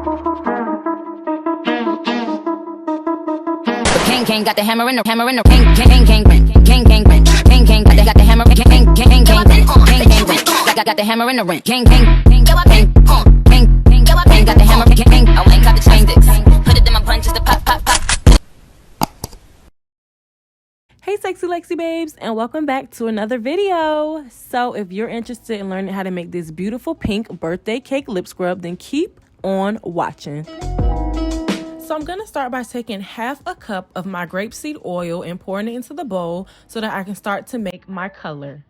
King got the hammer in the king king king king king king king king got the hammer king king king king got the hammer in the ring king king king king got the hammer king I ain't got the chain sticks put it in my punches to pop pop pop. Hey sexy Lexi babes, and welcome back to another video. So if you're interested in learning how to make this beautiful pink birthday cake lip scrub, then keep on watching. So I'm going to start by taking half a cup of my grapeseed oil and pouring it into the bowl so that I can start to make my color.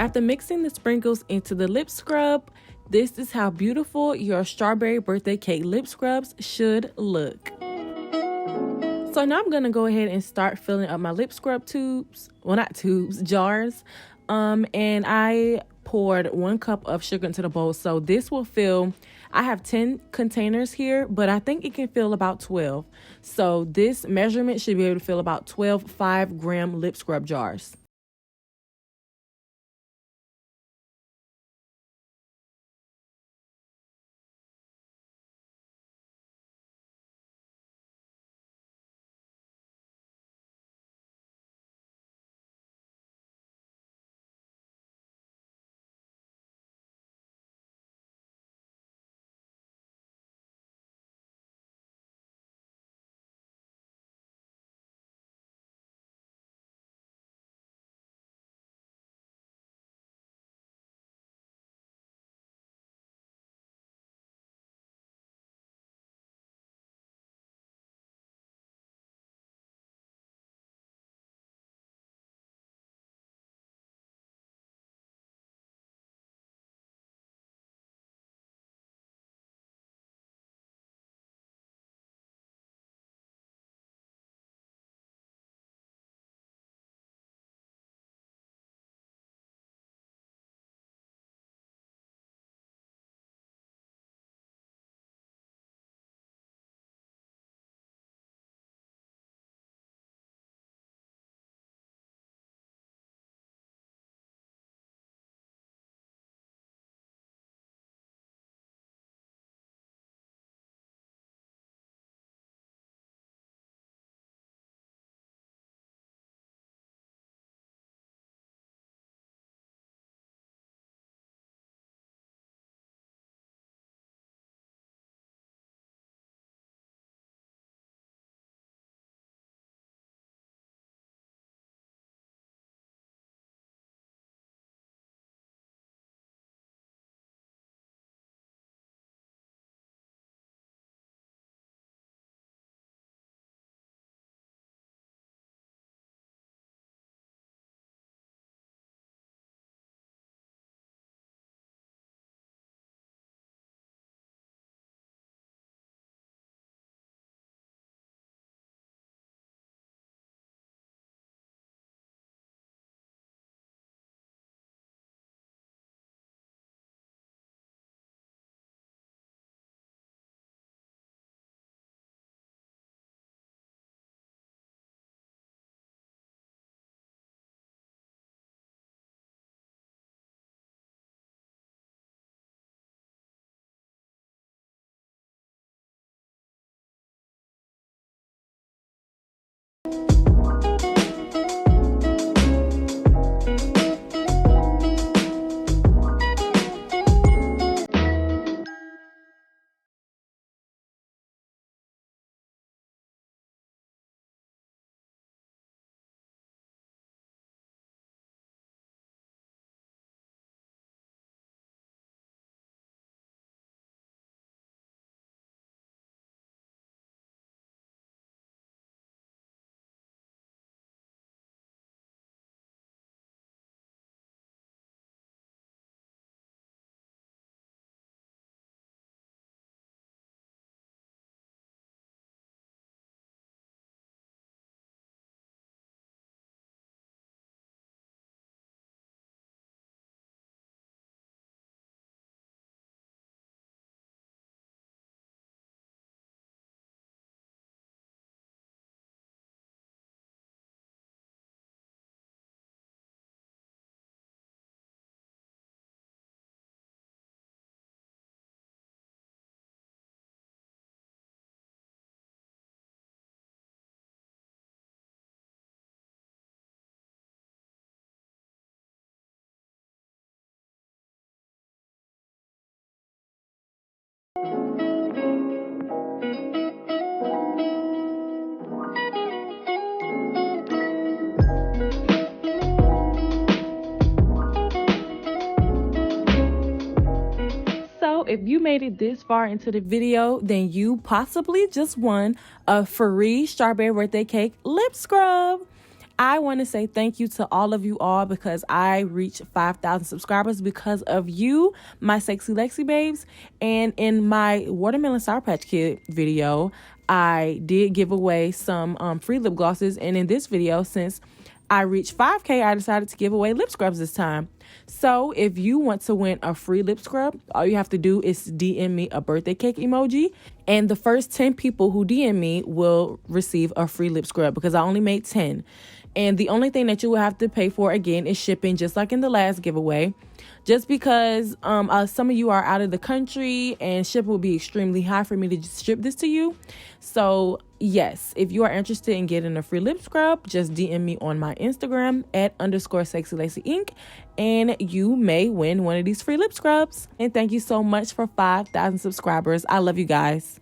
After mixing the sprinkles into the lip scrub, this is how beautiful your strawberry birthday cake lip scrubs should look. So now I'm gonna go ahead and start filling up my lip scrub tubes. Well, not tubes, jars. And I poured 1 cup of sugar into the bowl. So this will fill, I have 10 containers here, but I think it can fill about 12. So this measurement should be able to fill about 12 5-gram lip scrub jars. So if you made it this far into the video, then you possibly just won a free strawberry birthday cake lip scrub. I want to say thank you to all of you all because I reached 5,000 subscribers because of you, my sexy Lexi babes. And in my Watermelon Sour Patch Kid video, I did give away some free lip glosses. And in this video, since I reached 5K, I decided to give away lip scrubs this time. So if you want to win a free lip scrub, all you have to do is DM me a birthday cake emoji. And the first 10 people who DM me will receive a free lip scrub because I only made 10. And the only thing that you will have to pay for, again, is shipping, just like in the last giveaway. Just because some of you are out of the country and shipping will be extremely high for me to just ship this to you. So, yes, if you are interested in getting a free lip scrub, just DM me on my Instagram at _SexyLacyInc. And you may win one of these free lip scrubs. And thank you so much for 5,000 subscribers. I love you guys.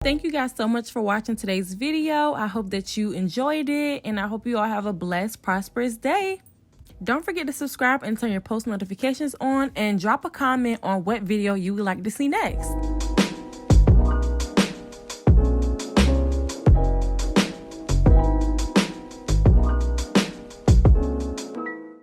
Thank you guys so much for watching today's video. I hope that you enjoyed it, and I hope you all have a blessed, prosperous day. Don't forget to subscribe and turn your post notifications on, and drop a comment on what video you would like to see next.